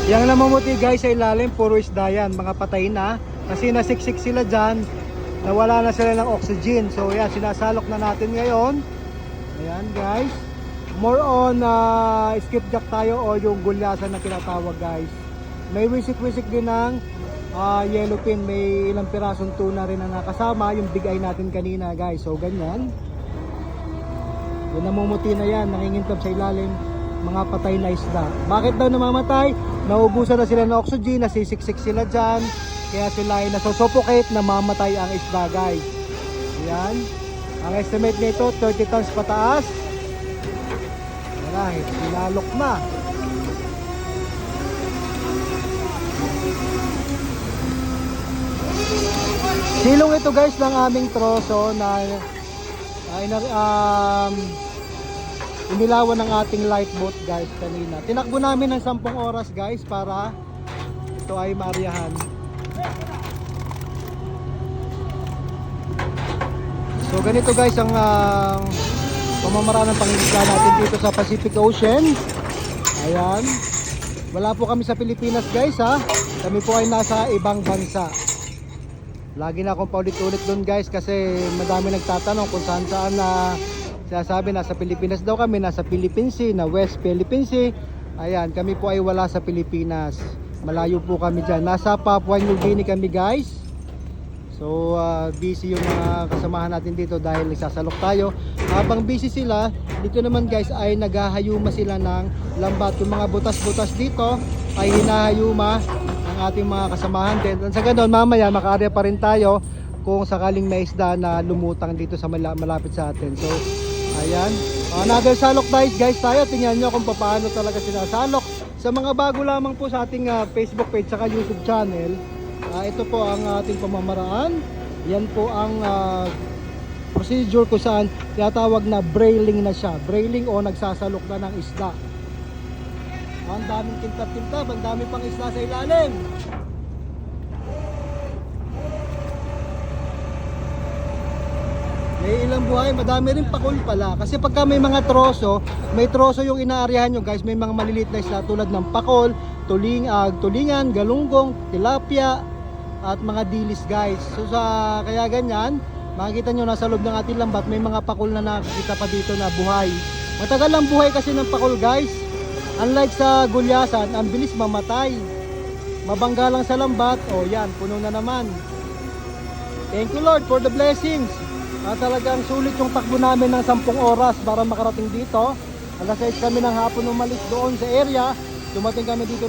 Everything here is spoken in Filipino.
Yang namumuti guys sa ilalim, puro isda yan, mga patay na. Kasi nasiksik sila dyan, nawala na sila ng oxygen. So yan, sinasalok na natin ngayon. Ayan guys. More on skipjack tayo o yung gulyasan na tinatawag guys. May wisik-wisik din ng yellowfin. May ilang pirasong tuna rin na nakasama. Yung big eye natin kanina guys. So ganyan. Yung namumuti na yan, nangingintab sa ilalim, mga patay na isda. Bakit daw namamatay? Naubusan na sila ng oxygen, nasisiksik sila dyan. Kaya sila ay nasusuffocate, namamatay ang isda guys. Ayan. Ang estimate nito 30 tons pataas. Marahil, sinalok na. Silong ito guys ng aming troso na inilawan ng ating light boat guys kanina. Tinakbo namin ng 10 oras guys para ito ay maariyahan. So ganito guys ang pamamaraan ng pangingisda natin dito sa Pacific Ocean. Ayan. Wala po kami sa Pilipinas guys ha. Kami po ay nasa ibang bansa. Lagi na akong paulit-ulit doon guys kasi madami nagtatanong kung saan na sinasabi nasa Pilipinas daw kami, nasa Philippine Sea, na West Philippine Sea. Ayan, kami po ay wala sa Pilipinas. Malayo po kami dyan. Nasa Papua New Guinea kami guys. So busy yung mga kasamahan natin dito dahil nagsasalok tayo. Habang busy sila, dito naman guys ay naghahayuma sila ng lambat. Yung mga butas-butas dito ay hinahayuma ang ating mga kasamahan din. At sa ganun, mamaya makaarya pa rin tayo kung sakaling may isda na lumutang dito sa malapit sa atin. So ayan, another salok guys tayo. Tingnan nyo kung paano talaga sinasalok. Sa mga bago lamang po sa ating Facebook page saka YouTube channel, ito po ang ating pamamaraan. Yan po ang procedure kung saan tinatawag na brailing na siya. Brailing o nagsasalok na ng isda. Ang daming kintab-kintab, ang dami pang isda sa ilalim. May ilang buhay, madami rin pakul pala. Kasi pagka may mga troso, may troso yung inaaryahan nyo guys. May mga maliliit na isda tulad ng pakol, tulingan, galunggong, tilapia, at mga dilis guys. So kaya ganyan, makikita nyo nasa loob ng ating lambat, may mga pakol na nakikita pa dito na buhay. Matagal ang buhay kasi ng pakol guys. Unlike sa gulyasan, ang bilis mamatay. Mabangga lang sa lambat, o yan, puno na naman. Thank you Lord for the blessings. Talagang sulit yung takbo namin ng 10 oras para makarating dito. Alas 6 kami ng hapon umalis doon sa area. Dumating kami dito